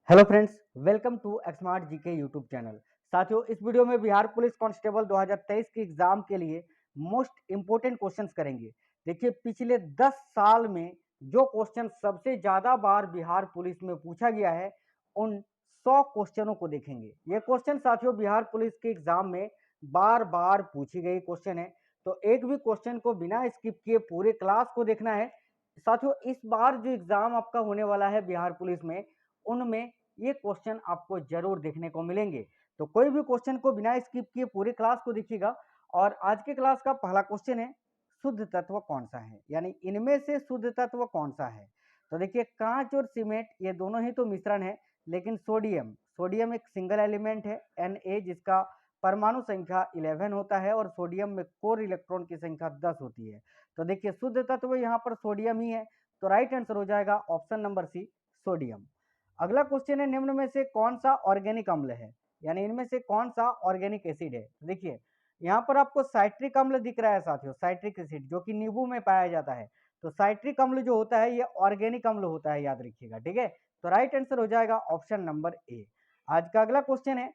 Hello friends, welcome to Xmart GK YouTube channel. साथियों, इस video में बिहार पुलिस कांस्टेबल 2023 के एग्जाम के लिए मोस्ट इंपोर्टेंट क्वेश्चंस करेंगे। देखिए, पिछले 10 साल में जो क्वेश्चन सबसे ज़्यादा बार बिहार पुलिस में पूछा गया है, उन 100 क्वेश्चनों को देखेंगे। ये क्वेश्चन साथियों बिहार पुलिस के एग्जाम में बार बार पूछी गई क्वेश्चन है, तो एक भी क्वेश्चन को बिना स्किप किए पूरे क्लास को देखना है। साथियों, इस बार जो एग्जाम आपका होने वाला है बिहार पुलिस में, उनमें ये क्वेश्चन आपको जरूर देखने को मिलेंगे। तो कोई भी क्वेश्चन को बिना स्किप किए पूरी क्लास को देखिएगा। और आज के क्लास का पहला क्वेश्चन है, शुद्ध तत्व कौन सा है, यानी इनमें से शुद्ध तत्व कौन सा है। तो देखिए, कांच और सीमेंट ये दोनों ही तो मिश्रण है, लेकिन सोडियम सोडियम एक सिंगल एलिमेंट है Na, जिसका परमाणु संख्या 11 होता है और सोडियम में कोर इलेक्ट्रॉन की संख्या 10 होती है। तो देखिए, शुद्ध तत्व यहाँ पर सोडियम ही है, तो राइट आंसर हो जाएगा ऑप्शन नंबर सी, सोडियम। अगला क्वेश्चन है, निम्न में से कौन सा ऑर्गेनिक अम्ल है, यानी इनमें से कौन सा ऑर्गेनिक एसिड है। देखिए, यहाँ पर आपको साइट्रिक अम्ल दिख रहा है साथियों, साइट्रिक एसिड जो कि नींबू में पाया जाता है। तो साइट्रिक अम्ल जो होता है ये ऑर्गेनिक अम्ल होता है, याद रखिएगा, ठीक है। तो राइट आंसर हो जाएगा ऑप्शन नंबर ए। आज का अगला क्वेश्चन है,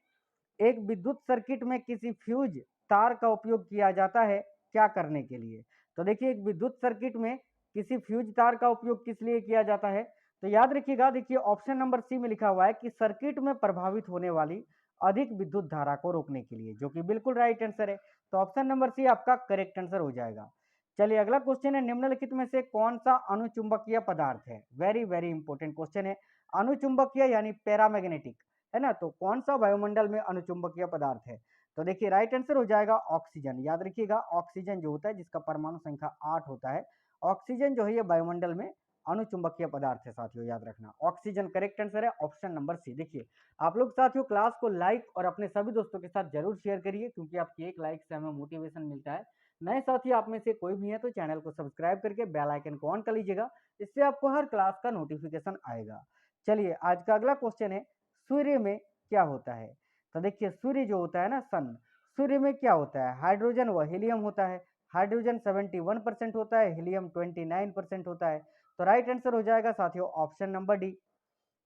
एक विद्युत सर्किट में किसी फ्यूज तार का उपयोग किया जाता है क्या करने के लिए। तो देखिए, एक विद्युत सर्किट में किसी फ्यूज तार का उपयोग किस लिए किया जाता है। तो याद रखिएगा, देखिए ऑप्शन नंबर सी में लिखा हुआ है कि सर्किट में प्रभावित होने वाली अधिक विद्युत धारा को रोकने के लिए, जो कि बिल्कुल राइट आंसर है। तो ऑप्शन नंबर सी आपका करेक्ट आंसर हो जाएगा। चलिए, अगला क्वेश्चन है, निम्नलिखित में से कौन सा अनुचुंबकीय पदार्थ है। वेरी वेरी इंपॉर्टेंट क्वेश्चन है। अनुचुंबकीय यानी पैरामैग्नेटिक, है ना। तो कौन सा वायुमंडल में अनुचुंबकीय पदार्थ है। तो देखिए, राइट आंसर हो जाएगा ऑक्सीजन। याद रखिएगा, ऑक्सीजन जो होता है, जिसका परमाणु संख्या 8 होता है, ऑक्सीजन जो है ये वायुमंडल में अनुचुंबकीय पदार्थ है साथियों, याद रखना। ऑक्सीजन करेक्ट आंसर है, ऑप्शन नंबर सी। देखिए, आप लोग साथियों क्लास को लाइक और अपने सभी दोस्तों के साथ जरूर शेयर करिए, क्योंकि आपकी एक लाइक से हमें मोटिवेशन मिलता है। नए साथी आप में से कोई भी है तो चैनल को सब्सक्राइब करके बेल आइकन को ऑन कर लीजिएगा, इससे आपको हर क्लास का नोटिफिकेशन आएगा। चलिए, आज का अगला क्वेश्चन है, सूर्य में क्या होता है। तो देखिए, सूर्य जो होता है ना, सन, सूर्य में क्या होता है, हाइड्रोजन व हीलियम होता है। हाइड्रोजन 71% होता है, हीलियम 29% होता है। तो राइट आंसर हो जाएगा साथियों ऑप्शन नंबर डी।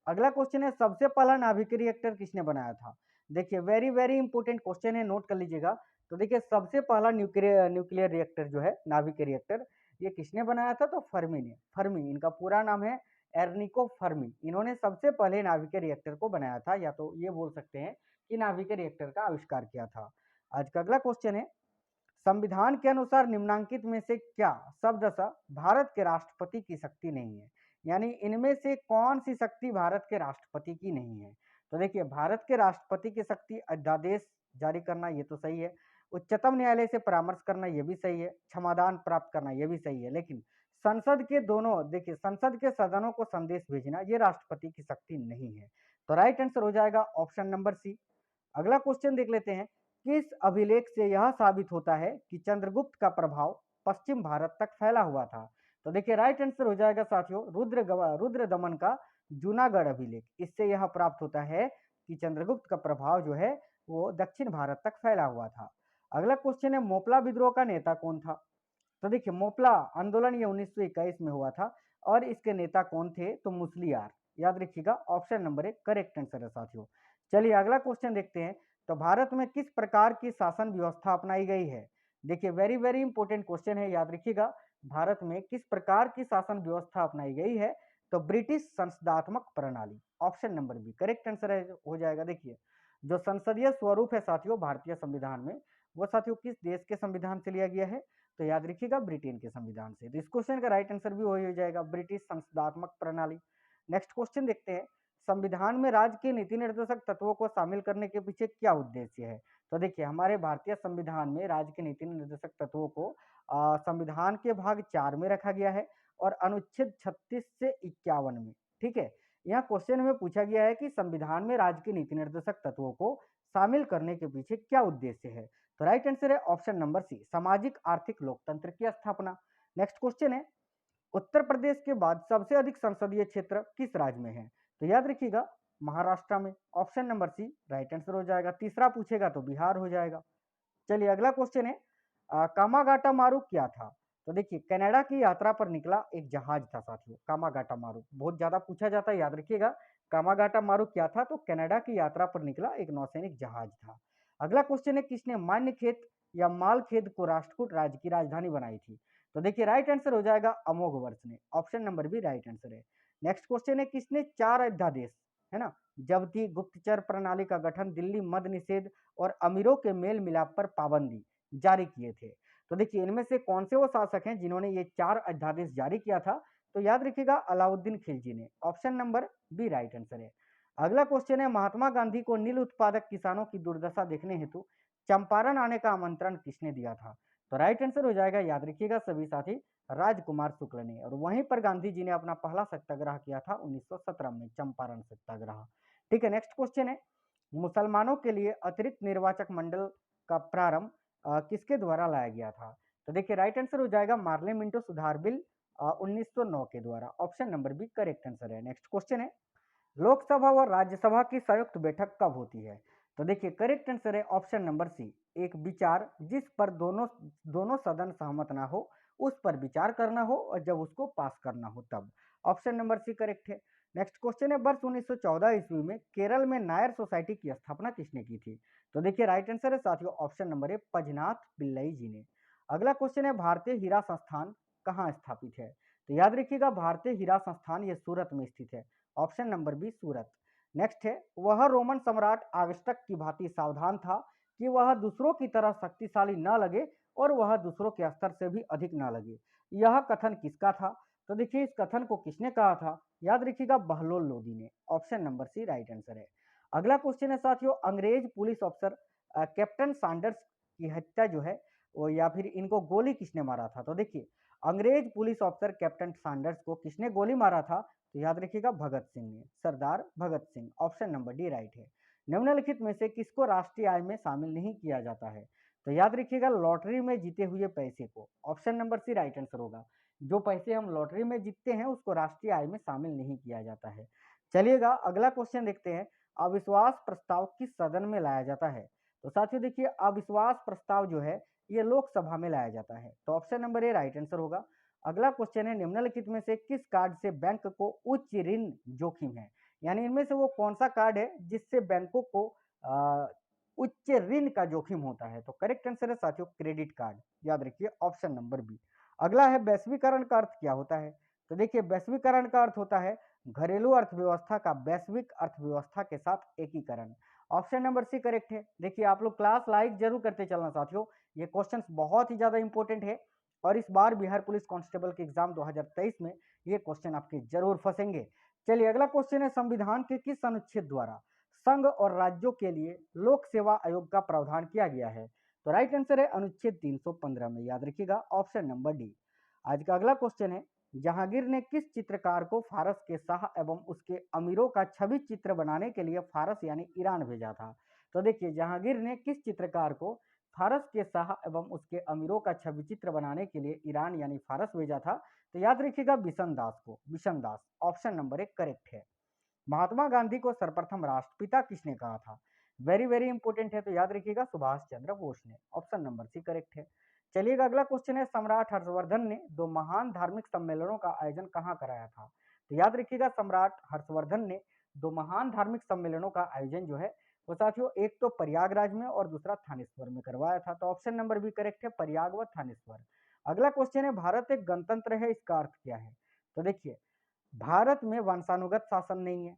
अगला क्वेश्चन है, सबसे पहला नाभिकीय रिएक्टर किसने बनाया था। देखिए, वेरी वेरी इंपॉर्टेंट क्वेश्चन है, नोट कर लीजिएगा। तो देखिए, सबसे पहला न्यूक्लियर रिएक्टर जो है, नाभिकीय रिएक्टर, ये किसने बनाया था। तो फर्मी ने। फर्मी इनका पूरा नाम है, एर्निको फर्मी। इन्होंने सबसे पहले नाभिकीय रिएक्टर को बनाया था, या तो ये बोल सकते हैं कि नाभिकीय रिएक्टर का आविष्कार किया था। आज का अगला क्वेश्चन है, संविधान के अनुसार निम्नांकित में से क्या शब्दशः भारत के राष्ट्रपति की शक्ति नहीं है, यानी इनमें से कौन सी शक्ति भारत के राष्ट्रपति की नहीं है। तो देखिए, भारत के राष्ट्रपति की शक्ति अध्यादेश जारी करना, ये तो सही है। उच्चतम न्यायालय से परामर्श करना, ये भी सही है। क्षमादान प्राप्त करना, ये भी सही है। लेकिन संसद के दोनों, देखिए, संसद के सदनों को संदेश भेजना, ये राष्ट्रपति की शक्ति नहीं है। तो राइट आंसर हो जाएगा ऑप्शन नंबर सी। अगला क्वेश्चन देख लेते हैं, किस अभिलेख से यह साबित होता है कि चंद्रगुप्त का प्रभाव पश्चिम भारत तक फैला हुआ था। तो देखिए, राइट आंसर हो जाएगा साथियों रुद्र दमन का जूनागढ़ अभिलेख। इससे यह प्राप्त होता है कि चंद्रगुप्त का प्रभाव जो है वो दक्षिण भारत तक फैला हुआ था। अगला क्वेश्चन है, मोपला विद्रोह का नेता कौन था। तो देखिए, मोपला आंदोलन ये 1921 में हुआ था, और इसके नेता कौन थे। तो मुसलियार। याद रखिएगा, ऑप्शन नंबर एक करेक्ट आंसर है साथियों। चलिए, अगला क्वेश्चन देखते हैं, तो भारत में किस प्रकार की शासन व्यवस्था अपनाई गई है। देखिए, वेरी वेरी इंपॉर्टेंट क्वेश्चन है, याद रखिएगा। भारत में किस प्रकार की शासन व्यवस्था अपनाई गई है। तो ब्रिटिश संसदात्मक प्रणाली, option number B correct answer है, हो जाएगा। देखिए, जो संसदीय स्वरूप है साथियों भारतीय संविधान में, वो साथियों किस देश के संविधान से लिया गया है। तो याद रखिएगा, ब्रिटेन के संविधान से। तो इस क्वेश्चन का राइट आंसर भी वही हो जाएगा, ब्रिटिश संसदात्मक प्रणाली। नेक्स्ट क्वेश्चन देखते हैं, संविधान में राज्य के नीति निर्देशक तत्वों को शामिल करने के पीछे क्या उद्देश्य है। तो देखिए, हमारे भारतीय संविधान में राज्य के नीति निर्देशक तत्वों को संविधान के भाग 4 में रखा गया है, और अनुच्छेद 36 से 51 में, ठीक है। यहाँ क्वेश्चन में पूछा गया है कि संविधान में राज्य के नीति निर्देशक तत्वों को शामिल करने के पीछे क्या उद्देश्य है। तो राइट आंसर है ऑप्शन नंबर सी, सामाजिक आर्थिक लोकतंत्र की स्थापना। नेक्स्ट क्वेश्चन है, उत्तर प्रदेश के बाद सबसे अधिक संसदीय क्षेत्र किस राज्य में है। तो याद रखिएगा, महाराष्ट्र में। Option number C right answer हो जाएगा। तीसरा पूछेगा तो बिहार हो जाएगा। चलिए, अगला क्वेश्चन है, कामागाटा मारू क्या था। तो देखिए कनाडा की यात्रा पर निकला एक जहाज था साथियों, कामागाटा मारू। बहुत ज्यादा पूछा जाता है, याद रखिएगा। कामागाटा मारू क्या था? तो कनाडा की यात्रा पर निकला एक नौसैनिक जहाज था। अगला क्वेश्चन है, किसने मान्यखेत या मालखेद को राष्ट्रकूट राज्य की राजधानी बनाई थी? तो देखिए राइट आंसर हो जाएगा अमोघवर्ष ने। Option number B right answer है। नेक्स्ट क्वेश्चन है, किसने 4 अध्यादेश, है ना, जब्ती, गुप्तचर प्रणाली का गठन, दिल्ली मद्य निषेध और अमीरों के मेल मिलाप पर पाबंदी जारी किए थे? तो देखिए इनमें से कौन से वो शासक हैं जिन्होंने ये 4 अध्यादेश जारी किया था? तो याद रखिएगा अलाउद्दीन खिलजी ने। Option number B right answer है। अगला क्वेश्चन है, महात्मा गांधी को नील उत्पादक किसानों की दुर्दशा देखने हेतु चंपारण आने का आमंत्रण किसने दिया था? तो राइट आंसर हो जाएगा, याद रखिएगा सभी साथी, राजकुमार शुक्ल ने। और वहीं पर गांधी जी ने अपना पहला सत्याग्रह किया था 1917 में, चंपारण सत्याग्रह। ठीक है, नेक्स्ट क्वेश्चन है, मुसलमानों के लिए अतिरिक्त निर्वाचक मंडल का प्रारंभ किसके द्वारा लाया गया था? तो देखिए राइट आंसर हो जाएगा मार्ले मिंटो सुधार बिल 1909 के द्वारा। Option number B correct answer है। नेक्स्ट क्वेश्चन है, लोकसभा और राज्यसभा की संयुक्त बैठक कब होती है? तो देखिए करेक्ट आंसर है ऑप्शन नंबर सी, एक विचार जिस पर दोनों दोनों सदन सहमत ना हो उस पर विचार करना हो और जब उसको पास करना हो तब। ऑप्शन नंबर सी करेक्ट है। नेक्स्ट क्वेश्चन है, वर्ष 1914 ईस्वी में केरल में नायर सोसाइटी की स्थापना किसने की थी? तो देखिए राइट आंसर है साथियों ऑप्शन नंबर ए, पजनाथ पिल्लई जी ने। अगला क्वेश्चन है, भारतीय हीरा संस्थान कहाँ स्थापित है? तो याद रखिएगा भारतीय हीरा संस्थान ये सूरत में स्थित है। ऑप्शन नंबर बी सूरत। नेक्स्ट है, वह रोमन सम्राट आगस्टक की भांति सावधान था कि वह दूसरों की तरह शक्तिशाली न लगे और वह दूसरों के स्तर से भी अधिक न लगे। यह कथन किसका था? तो देखिए इस कथन को किसने कहा था? याद रखिएगा बहलोल लोदी ने। Option number C right answer है। अगला क्वेश्चन है साथियों, अंग्रेज पुलिस अफसर कैप्टन सैंडर्स की हत्या जो है वो, या फिर इनको गोली किसने मारा था? तो देखिए अंग्रेज पुलिस अफसर कैप्टन सैंडर्स को किसने गोली मारा था? तो याद रखिएगा भगत सिंह ने, Sardar Bhagat Singh. Option number D right है। निम्नलिखित में से किसको राष्ट्रीय आय में शामिल नहीं किया जाता है? तो याद रखिएगा लॉटरी में जीते हुए पैसे को। Option number C right answer होगा। जो पैसे हम लॉटरी में जीतते हैं उसको राष्ट्रीय आय में शामिल नहीं किया जाता है। चलिएगा अगला क्वेश्चन देखते हैं, अविश्वास प्रस्ताव किस सदन में लाया जाता है? तो साथियों देखिए अविश्वास प्रस्ताव जो है ये लोकसभा में लाया जाता है। तो ऑप्शन नंबर ए राइट आंसर होगा। अगला क्वेश्चन है, निम्नलिखित में से किस कार्ड से बैंक को उच्च ऋण जोखिम है? यानी इनमें से वो कौन सा कार्ड है जिससे बैंकों को उच्च ऋण का जोखिम होता है? तो करेक्ट आंसर है साथियों क्रेडिट कार्ड। याद रखिए ऑप्शन नंबर बी। अगला है, वैश्वीकरण का अर्थ क्या होता है? तो देखिए वैश्वीकरण का अर्थ होता है घरेलू अर्थव्यवस्था का वैश्विक अर्थव्यवस्था के साथ एकीकरण। ऑप्शन नंबर सी करेक्ट है। देखिए आप लोग क्लास लाइक जरूर करते चलना साथियों, ये क्वेश्चंस बहुत ही ज्यादा इंपॉर्टेंट है और इस बार बिहार पुलिस कांस्टेबल के एग्जाम 2023 में ये क्वेश्चन आपके जरूर फंसेंगे। चलिए अगला क्वेश्चन है, संविधान के किस अनुच्छेद द्वारा संघ और राज्यों के लिए लोक सेवा आयोग का प्रावधान किया गया है? तो राइट आंसर है अनुच्छेद 315 में। याद रखिएगा ऑप्शन नंबर डी। आज का अगला क्वेश्चन है, जहांगीर ने किस चित्रकार को फारस के शाह एवं उसके अमीरों का छवि चित्र बनाने के लिए फारस यानी ईरान भेजा था? तो देखिए जहांगीर ने किस चित्रकार को फारस के शाह एवं उसके अमीरों का छवि चित्र बनाने के लिए ईरान यानी फारस भेजा था? तो याद रखिएगा बिशन दास को, बिशन दास। ऑप्शन नंबर एक करेक्ट है। महात्मा गांधी को सर्वप्रथम राष्ट्रपिता किसने कहा था? वेरी वेरी इंपॉर्टेंट है, तो याद रखिएगा सुभाष चंद्र बोस ने। ऑप्शन नंबर सी करेक्ट है। चलिएगा अगला क्वेश्चन है, सम्राट हर्षवर्धन ने दो महान धार्मिक सम्मेलनों का आयोजन कहाँ कराया था? तो याद रखिएगा सम्राट हर्षवर्धन ने दो महान धार्मिक सम्मेलनों का आयोजन जो है वो साथियों एक तो प्रयागराज में और दूसरा थानेश्वर में करवाया था। तो ऑप्शन नंबर बी करेक्ट है, प्रयाग व थानेश्वर। अगला क्वेश्चन है, भारत एक गणतंत्र है, इसका अर्थ क्या है? तो देखिए भारत में वंशानुगत शासन नहीं है,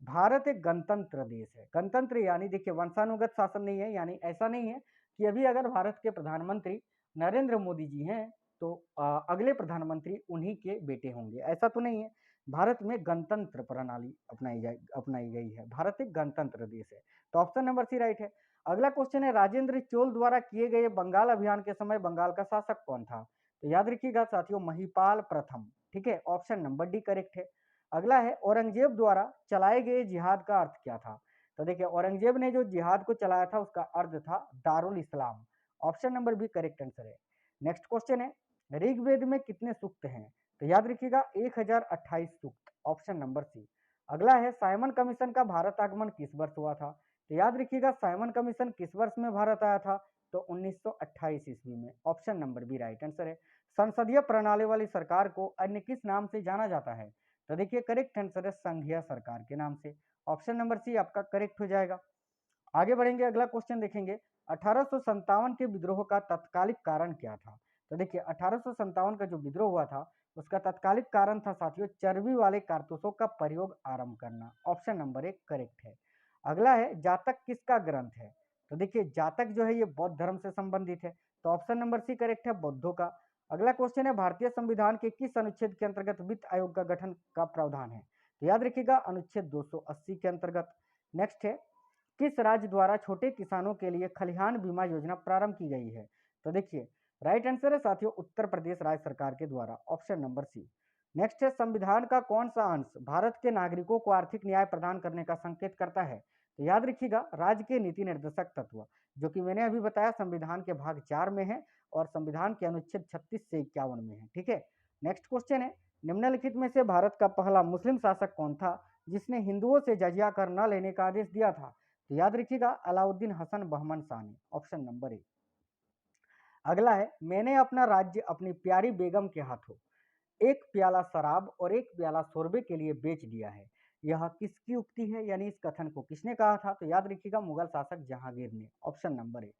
भारत एक गणतंत्र देश है। गणतंत्र यानी देखिए वंशानुगत शासन नहीं है, यानी ऐसा नहीं है कि अभी अगर भारत के प्रधानमंत्री नरेंद्र मोदी जी हैं तो अगले प्रधानमंत्री उन्हीं के बेटे होंगे, ऐसा तो नहीं है। भारत में गणतंत्र प्रणाली अपनाई गई है। भारत एक गणतंत्र देश है। तो ऑप्शन नंबर सी राइट है। अगला क्वेश्चन है, राजेंद्र चोल द्वारा किए गए बंगाल अभियान के समय बंगाल का शासक कौन था? तो याद रखिएगा साथियों महिपाल प्रथम। ठीक है, ऑप्शन नंबर डी करेक्ट है। अगला है, औरंगजेब द्वारा चलाए गए जिहाद का अर्थ क्या था? तो देखिए औरंगजेब ने जो जिहाद को चलाया था उसका अर्थ था दारुल इस्लाम। Option number B correct answer है। नेक्स्ट क्वेश्चन है, ऋग्वेद में कितने सूक्त हैं? तो याद रखिएगा 1028 सूक्त। Option number C. अगला है, साइमन कमीशन का भारत आगमन किस वर्ष हुआ था? तो याद रखिएगा साइमन कमीशन किस वर्ष में भारत आया था? तो 1928 ईस्वी में। Option number B right answer है। संसदीय प्रणाली वाली सरकार को अन्य किस नाम से जाना जाता है? तो देखिए करेक्ट आंसर है संघीय सरकार के नाम से। ऑप्शन नंबर सी आपका करेक्ट हो जाएगा। आगे बढ़ेंगे, अगला क्वेश्चन देखेंगे। 1857 के विद्रोह का तत्कालिक कारण क्या था? तो देखिए 1857 का जो विद्रोह हुआ था उसका तत्कालिक कारण था साथियों चर्बी वाले कारतूसों का प्रयोग आरंभ करना। ऑप्शन नंबर एक करेक्ट है। अगला है जातक किसका ग्रंथ है? तो देखिए जातक जो है ये बौद्ध धर्म से संबंधित है, तो ऑप्शन नंबर सी करेक्ट है, बौद्धों का। अगला क्वेश्चन है भारतीय संविधान के किस अनुच्छेद के अंतर्गत वित्त आयोग का गठन का प्रावधान है? तो याद रखिएगा अनुच्छेद 280 के अंतर्गत। नेक्स्ट है किस राज्य द्वारा छोटे किसानों के लिए खलिहान बीमा योजना प्रारंभ की गई है? तो देखिए राइट आंसर है साथियों उत्तर प्रदेश राज्य सरकार के द्वारा। Option number C. नेक्स्ट है संविधान का कौन सा अंश भारत के नागरिकों को आर्थिक न्याय प्रदान करने का संकेत करता है? तो याद रखिएगा राज्य के नीति निर्देशक तत्व, जो कि मैंने अभी बताया संविधान के भाग 4 में है और संविधान के अनुच्छेद 36 से 51 में है। ठीक है। नेक्स्ट क्वेश्चन है निम्नलिखित में से भारत का पहला मुस्लिम शासक कौन था जिसने हिंदुओं से जजिया कर न लेने का आदेश दिया था? तो याद रखिएगा अलाउद्दीन हसन बहमन शाह ने। ऑप्शन नंबर ए। अगला है मैंने अपना राज्य अपनी प्यारी बेगम के हाथों एक प्याला शराब और एक प्याला शोरबे के लिए बेच दिया है, यह किसकी उक्ति है? यानी इस कथन को किसने कहा था? तो याद रखिएगा मुगल शासक जहांगीर ने। Option number A.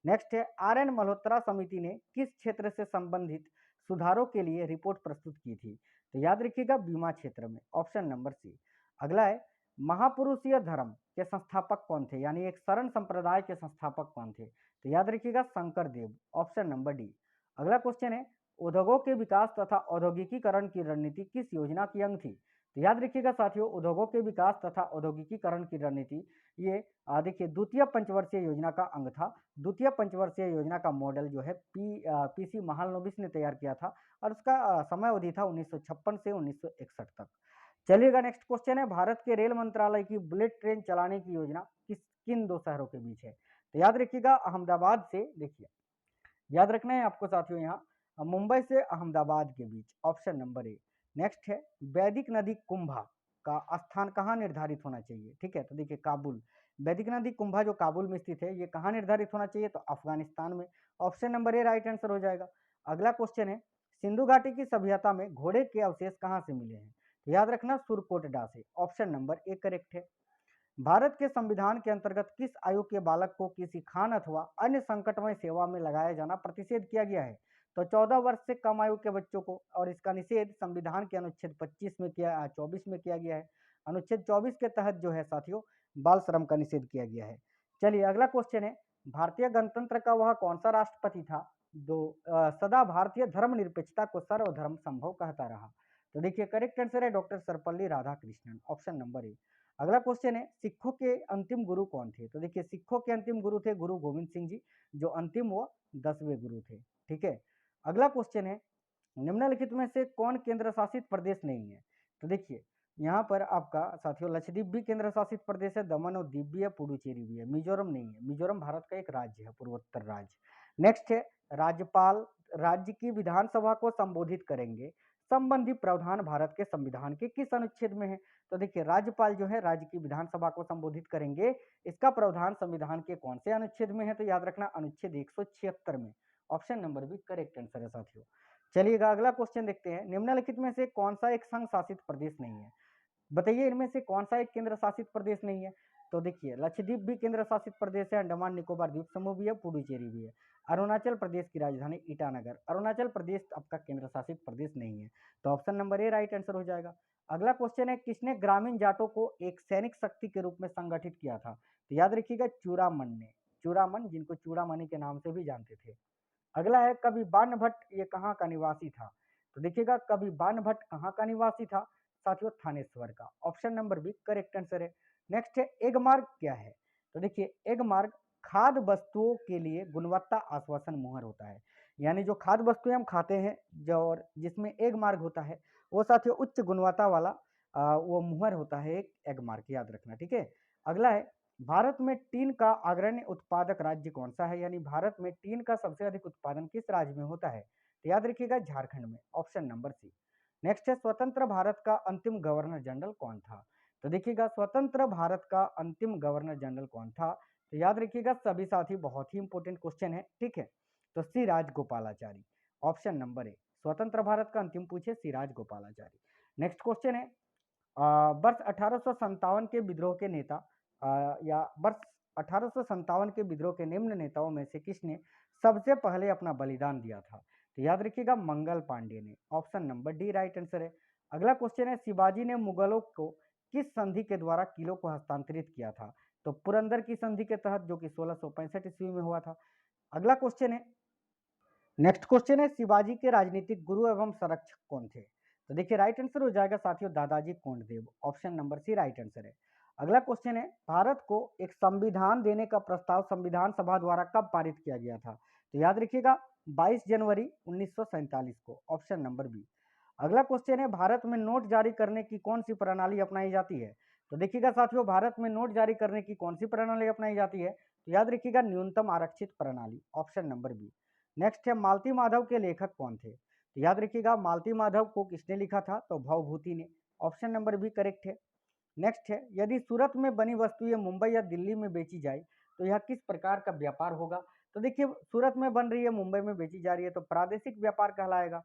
नेक्स्ट है आर एन मल्होत्रा समिति ने किस क्षेत्र से संबंधित सुधारों के लिए रिपोर्ट प्रस्तुत की थी? तो याद रखिएगा बीमा क्षेत्र में। Option number C. अगला है महापुरुषीय धर्म के संस्थापक कौन थे? यानी एक शरण संप्रदाय के संस्थापक कौन थे? तो याद रखिएगा Shankar Dev. Option number D. अगला क्वेश्चन है उद्योगों के विकास तथा औद्योगिकीकरण की रणनीति किस योजना की अंग थी? तो याद रखिएगा साथियों उद्योगों के विकास तथा औद्योगिकीकरण की रणनीति ये देखिए द्वितीय पंचवर्षीय योजना का अंग था। द्वितीय पंचवर्षीय योजना का मॉडल जो है पीसी महालनोबिस ने तैयार किया था और उसका समय अवधि था 1956 से 1961 तक। चलिएगा नेक्स्ट क्वेश्चन है भारत के रेल मंत्रालय की बुलेट ट्रेन चलाने की योजना किन दो शहरों के बीच है? तो याद रखिएगा अहमदाबाद से, देखिए याद रखना है आपको साथियों यहाँ मुंबई से अहमदाबाद के बीच। Option number A. नेक्स्ट है वैदिक नदी कुंभा का स्थान कहाँ निर्धारित होना चाहिए? ठीक है, तो देखिए काबुल। वैदिक नदी कुंभा जो काबुल में स्थित है ये कहाँ निर्धारित होना चाहिए? तो अफगानिस्तान में। ऑप्शन नंबर ए राइट आंसर हो जाएगा। अगला क्वेश्चन है सिंधु घाटी की सभ्यता में घोड़े के अवशेष कहाँ से मिले हैं? तो याद रखना सुरकोटडा से। ऑप्शन नंबर ए करेक्ट है। भारत के संविधान के अंतर्गत किस आयु के बालक को किसी खान अथवा अन्य संकटमय सेवा में लगाया जाना प्रतिषेध किया गया है? तो 14 वर्ष से कम आयु के बच्चों को, और इसका निषेध संविधान के अनुच्छेद 25 में 24 में किया गया है। अनुच्छेद 24 के तहत जो है साथियों बाल श्रम का निषेध किया गया है। चलिए अगला क्वेश्चन है भारतीय गणतंत्र का वह कौन सा राष्ट्रपति था जो सदा भारतीय धर्मनिरपेक्षता को सर्वधर्म संभव कहता रहा? तो देखिए करेक्ट आंसर है doctor Sarvepalli Radhakrishnan. Option number ए। अगला क्वेश्चन है सिखों के अंतिम गुरु कौन थे? तो देखिए सिखों के अंतिम गुरु थे गुरु गोविंद सिंह जी, जो अंतिम व 10वें गुरु थे। ठीक है। अगला क्वेश्चन है निम्नलिखित में से कौन केंद्र शासित प्रदेश नहीं है? तो देखिए यहाँ पर आपका साथियों लक्षद्वीप भी केंद्र शासित प्रदेश है, दमन और दीव भी है, पुडुचेरी भी है, मिजोरम नहीं है। मिजोरम भारत का एक राज्य है, पूर्वोत्तर राज्य। नेक्स्ट है राज्यपाल राज्य की विधानसभा को संबोधित करेंगे संबंधी प्रावधान भारत के संविधान के किस अनुच्छेद में है? तो देखिए राज्यपाल जो है राज्य की विधानसभा को संबोधित करेंगे, इसका प्रावधान संविधान के कौन से अनुच्छेद में है? तो याद रखना अनुच्छेद 176 में। Option number B correct answer है साथियों। चलिएगा अगला क्वेश्चन देखते हैं निम्नलिखित में से कौन सा एक संघ शासित प्रदेश नहीं है? बताइए इनमें से कौन सा एक केंद्र शासित प्रदेश नहीं है? तो देखिए लक्षद्वीप भी केंद्र शासित प्रदेश है, अंडमान निकोबार द्वीप समूह भी है, पुडुचेरी भी है। अरुणाचल प्रदेश की राजधानी ईटानगर, अरुणाचल प्रदेश आपका केंद्र शासित प्रदेश नहीं है। तो ऑप्शन नंबर ए राइट आंसर हो जाएगा। अगला क्वेश्चन है किसने ग्रामीण जाटों को एक सैनिक शक्ति के रूप में संगठित किया था? तो याद रखिएगा चूड़ामन ने। चूड़ामन जिनको चूड़ामणि के नाम से भी जानते थे। अगला है कवि बाण भट्ट ये कहाँ का निवासी था? तो देखिएगा कवि बाण भट्ट कहाँ का निवासी था? साथियों थानेश्वर का। Option number B correct answer है। नेक्स्ट है एग मार्क क्या है? तो देखिए एग मार्क खाद्य वस्तुओं के लिए गुणवत्ता आश्वासन मुहर होता है। यानी जो खाद्य वस्तुएं हम खाते हैं जो और जिसमें एग मार्क होता है वो साथियों उच्च गुणवत्ता वाला वो मुहर होता है एक एग मार्क, याद रखना। ठीक है। अगला है भारत में टीन का अग्रणी उत्पादक राज्य कौन सा है? यानी भारत में टीन का सबसे अधिक उत्पादन किस राज्य में होता है? तो याद रखिएगा झारखंड में। Option number C. नेक्स्ट है स्वतंत्र भारत का अंतिम गवर्नर जनरल कौन था? तो देखिएगा स्वतंत्र भारत का अंतिम गवर्नर जनरल कौन था? तो याद रखिएगा सभी साथी बहुत ही इंपॉर्टेंट क्वेश्चन है। ठीक है। तो C Rajagopalachari. Option number A. स्वतंत्र भारत का अंतिम पूछे सिराज गोपालाचारी। नेक्स्ट क्वेश्चन है, वर्ष 1857 के विद्रोह के नेता या वर्ष 1857 के विद्रोह के निम्न नेताओं में से किसने सबसे पहले अपना बलिदान दिया था? तो याद रखिएगा मंगल पांडे ने। Option number D right answer है। अगला क्वेश्चन है, शिवाजी ने मुगलों को किस संधि के द्वारा किलों को हस्तांतरित किया था? तो पुरंदर की संधि के तहत, जो कि 1665 ईस्वी में हुआ था। अगला क्वेश्चन है, नेक्स्ट क्वेश्चन है, शिवाजी के राजनीतिक गुरु एवं संरक्षक कौन थे? तो देखिए राइट आंसर हो जाएगा साथियों Dadaji Konddev. Option number C right answer है। अगला क्वेश्चन है, भारत को एक संविधान देने का प्रस्ताव संविधान सभा द्वारा कब पारित किया गया था? तो याद रखिएगा 22 जनवरी 1947 को। Option number B. अगला क्वेश्चन है, भारत में नोट जारी करने की कौन सी प्रणाली अपनाई जाती है? तो देखिएगा साथियों, भारत में नोट जारी करने की कौन सी प्रणाली अपनाई जाती है? तो याद रखिएगा न्यूनतम आरक्षित प्रणाली। Option number B. नेक्स्ट है, मालती माधव के लेखक कौन थे? तो याद रखिएगा मालती माधव को किसने लिखा था? तो भवभूति ने। ऑप्शन नंबर बी करेक्ट है। नेक्स्ट है, यदि सूरत में बनी वस्तुएं मुंबई या दिल्ली में बेची जाए तो यह किस प्रकार का व्यापार होगा? तो देखिए सूरत में बन रही है, मुंबई में बेची जा रही है, तो प्रादेशिक व्यापार कहलाएगा।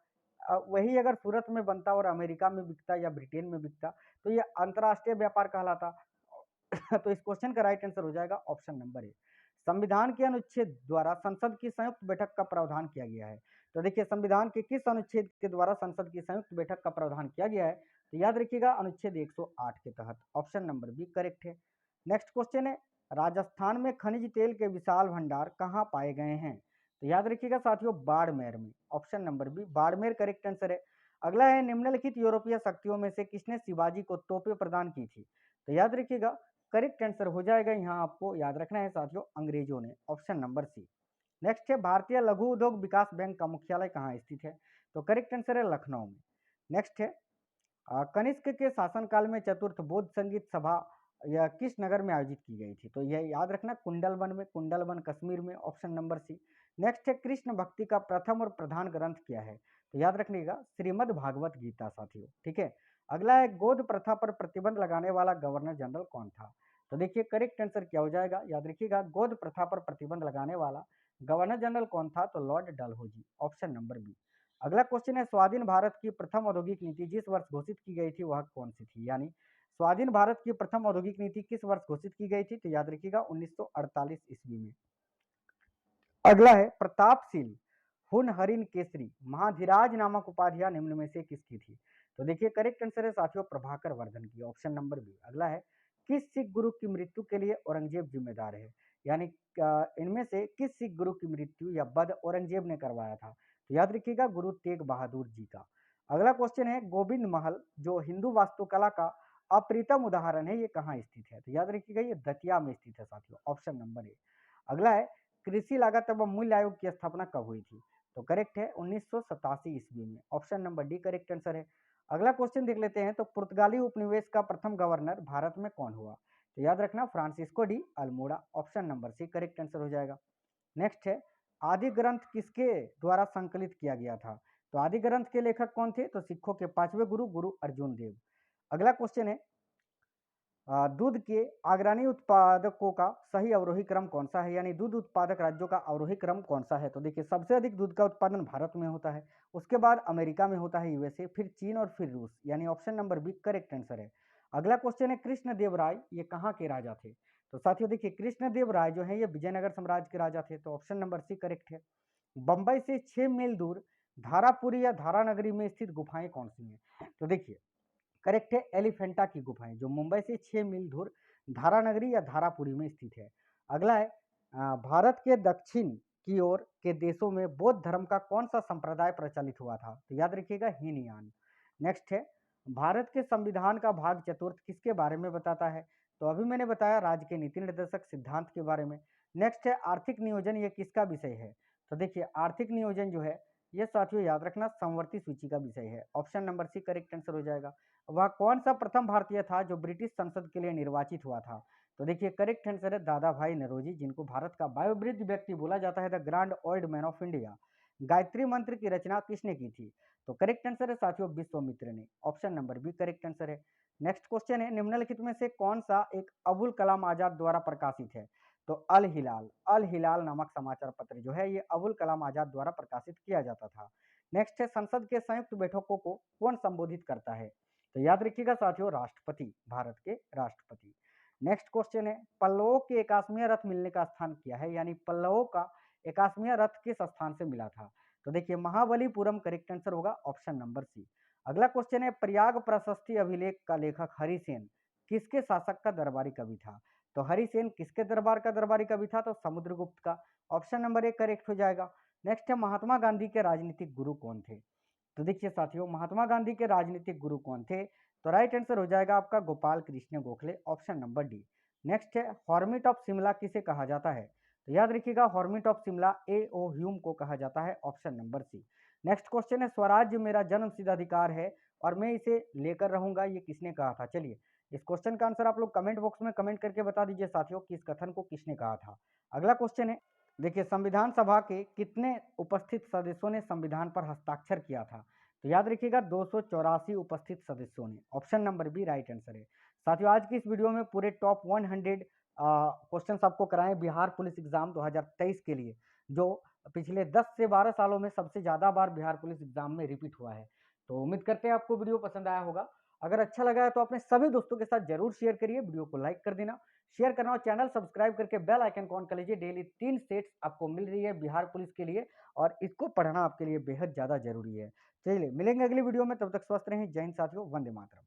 वही अगर सूरत में बनता और अमेरिका में बिकता या ब्रिटेन में बिकता तो यह अंतर्राष्ट्रीय व्यापार कहलाता। तो इस क्वेश्चन का राइट आंसर हो जाएगा ऑप्शन नंबर ए। संविधान के अनुच्छेद द्वारा संसद की संयुक्त बैठक का प्रावधान किया गया है? तो देखिए संविधान के किस अनुच्छेद के द्वारा संसद की संयुक्त बैठक का प्रावधान किया गया है? तो याद रखिएगा अनुच्छेद 108 के तहत। ऑप्शन नंबर बी करेक्ट है। नेक्स्ट क्वेश्चन है, राजस्थान में खनिज तेल के विशाल भंडार कहाँ पाए गए हैं? तो याद रखिएगा साथियों बाड़मेर में। Option number B Barmer correct answer है। अगला है, निम्नलिखित यूरोपीय शक्तियों में से किसने शिवाजी को तोपें प्रदान की थी? तो याद रखिएगा करेक्ट आंसर हो जाएगा, यहाँ आपको याद रखना है साथियों अंग्रेजों ने। Option number C. नेक्स्ट है, भारतीय लघु उद्योग विकास बैंक का मुख्यालय कहाँ स्थित है? तो करेक्ट आंसर है लखनऊ में। नेक्स्ट है, कनिष्क के शासनकाल में चतुर्थ बौद्ध संगीत सभा यह किस नगर में आयोजित की गई थी? तो यह याद रखना कुंडलवन में, कुंडलवन कश्मीर में। Option number C. नेक्स्ट है, कृष्ण भक्ति का प्रथम और प्रधान ग्रंथ क्या है? तो याद रखिएगा श्रीमद् भागवत गीता साथियों। ठीक है। अगला है, गोद प्रथा पर प्रतिबंध लगाने वाला गवर्नर जनरल कौन था? तो देखिए करेक्ट आंसर क्या हो जाएगा, याद रखिएगा गोद प्रथा पर प्रतिबंध लगाने वाला गवर्नर जनरल कौन था? तो Lord Dalhousie. Option number B. अगला क्वेश्चन है, स्वाधीन भारत की प्रथम औद्योगिक नीति जिस वर्ष घोषित की गई थी वह कौन सी थी? यानी स्वाधीन भारत की प्रथम औद्योगिक नीति किस वर्ष घोषित की गई थी? तो याद रखिएगा 1948 ईस्वी में। अगला है, प्रतापशील हुनहरिन केसरी महाधिराज नामक उपाधियां निम्न में से किसकी थी? तो देखिए करेक्ट आंसर है साथियों प्रभाकर वर्धन की। Option number B. अगला है, किस सिख गुरु की मृत्यु के लिए औरंगजेब जिम्मेदार है? यानी इनमें से किस सिख गुरु की मृत्यु या वध औरंगजेब ने करवाया था? तो याद रखिएगा गुरु तेग बहादुर जी का। अगला क्वेश्चन है, गोविंद महल जो हिंदू वास्तुकला का अप्रीतम उदाहरण है, ये कहाँ स्थित है? तो याद रखिएगा ये दतिया में स्थित है साथियों। ऑप्शन नंबर ए। अगला है, कृषि लागत एवं मूल्य आयोग की स्थापना कब हुई थी? तो करेक्ट है 1987 ईस्वी में। Option number D correct answer है। अगला क्वेश्चन देख लेते हैं, तो पुर्तगाली उपनिवेश का प्रथम गवर्नर भारत में कौन हुआ? तो याद रखना Francisco de Almeida. Option number C correct answer हो जाएगा। नेक्स्ट है, आदि ग्रंथ किसके द्वारा संकलित किया गया था? तो आदि ग्रंथ के लेखक कौन थे? तो सिखों के पांचवें गुरु गुरु अर्जुन देव। अगला क्वेश्चन है, दूध के अग्रणी उत्पादकों का सही अवरोही क्रम कौन सा है? यानी दूध उत्पादक राज्यों का अवरोही क्रम कौन सा है? तो देखिए सबसे अधिक दूध का उत्पादन भारत में होता है, उसके बाद अमेरिका में होता है, यूएसए, फिर चीन और फिर रूस। यानी option number B correct answer है। अगला क्वेश्चन है, कृष्णदेव राय ये कहाँ के राजा थे? तो साथियों देखिए कृष्णदेव राय जो है ये विजयनगर साम्राज्य के राजा थे। तो ऑप्शन नंबर सी करेक्ट है। बंबई से 6 मील दूर धारापुरी या धारानगरी में स्थित गुफाएं कौन सी हैं? तो देखिए करेक्ट है एलिफेंटा की गुफाएं, जो मुंबई से 6 मील दूर धारानगरी या धारापुरी में स्थित है। अगला है, भारत के दक्षिण की ओर के देशों में बौद्ध धर्म का कौन सा संप्रदाय प्रचलित हुआ था? तो याद रखिएगा हीनयान। नेक्स्ट है, भारत के संविधान का भाग चतुर्थ किसके बारे में बताता है? तो अभी मैंने बताया राज्य के नीति निर्देशक सिद्धांत के बारे में। नेक्स्ट है, आर्थिक नियोजन ये किसका विषय है? तो देखिए आर्थिक नियोजन जो है ये साथियों याद रखना समवर्ती सूची का विषय है। Option number C correct answer हो जाएगा। वह कौन सा प्रथम भारतीय था जो ब्रिटिश संसद के लिए निर्वाचित हुआ था? तो देखिए करेक्ट आंसर है दादा भाई नौरोजी, जिनको भारत का वयोवृद्ध व्यक्ति बोला जाता है, the grand old man of India. Gayatri मंत्र की रचना किसने की थी? तो करेक्ट आंसर है साथियों विश्वामित्र ने। Option number B correct answer है। नेक्स्ट क्वेश्चन है, निम्नलिखित में से कौन सा एक अबुल कलाम आजाद द्वारा प्रकाशित है? तो अल हिलाल नामक समाचार पत्र जो है ये अबुल कलाम आजाद द्वारा प्रकाशित किया जाता था। नेक्स्ट है संसद के संयुक्त बैठकों को कौन संबोधित करता है? तो याद रखिएगा साथियों, राष्ट्रपति, भारत के राष्ट्रपति। नेक्स्ट क्वेश्चन है पल्लवों के एकात्मीय रथ मिलने का स्थान क्या है? यानी पल्लवों का एकात्मीय रथ किस स्थान से मिला था? तो देखिए महाबलीपुरम करेक्ट आंसर होगा ऑप्शन नंबर सी। अगला क्वेश्चन है प्रयाग प्रशस्ति अभिलेख का लेखक हरिसेन किसके शासक का दरबारी कवि था? तो हरिसेन किसके दरबार का दरबारी कवि था? तो समुद्रगुप्त का। ऑप्शन नंबर ए करेक्ट हो जाएगा। नेक्स्ट है महात्मा गांधी के राजनीतिक गुरु कौन थे? तो देखिए साथियों महात्मा गांधी के राजनीतिक गुरु कौन थे? तो राइट आंसर हो जाएगा आपका Gopal Krishna Gokhale, option number D. Next है हॉर्मिट ऑफ शिमला किसे कहा जाता है? तो याद रखिएगा hermit of Shimla A O Hume को कहा जाता है, option number C. Next question है स्वराज्य मेरा जन्मसिद्ध अधिकार है और मैं इसे लेकर रहूंगा, ये किसने कहा था? चलिए इस क्वेश्चन का आंसर आप लोग कमेंट बॉक्स में कमेंट करके बता दीजिए साथियों कि इस कथन को किसने कहा था। अगला क्वेश्चन है देखिए संविधान सभा के कितने उपस्थित सदस्यों ने संविधान पर हस्ताक्षर किया था? तो याद रखिएगा 284 उपस्थित सदस्यों ने, option number B right answer है। साथियों आज की इस वीडियो में पूरे टॉप 100 क्वेश्चंस आपको कराए बिहार पुलिस एग्जाम 2023 के लिए, जो पिछले 10 से 12 सालों में सबसे ज्यादा बार बिहार पुलिस एग्जाम में रिपीट हुआ है। तो उम्मीद करते हैं आपको वीडियो पसंद आया होगा। अगर अच्छा लगा है तो अपने सभी दोस्तों के साथ जरूर शेयर करिए, वीडियो को लाइक कर देना, शेयर करना और चैनल सब्सक्राइब करके बेल आइकन को ऑन कर लीजिए। डेली 3 सेट्स आपको मिल रही है बिहार पुलिस के लिए और इसको पढ़ना आपके लिए बेहद ज्यादा जरूरी है। चलिए मिलेंगे अगली वीडियो में, तब तक स्वस्थ रहें। जय हिंद साथियों, वंदे मातरम।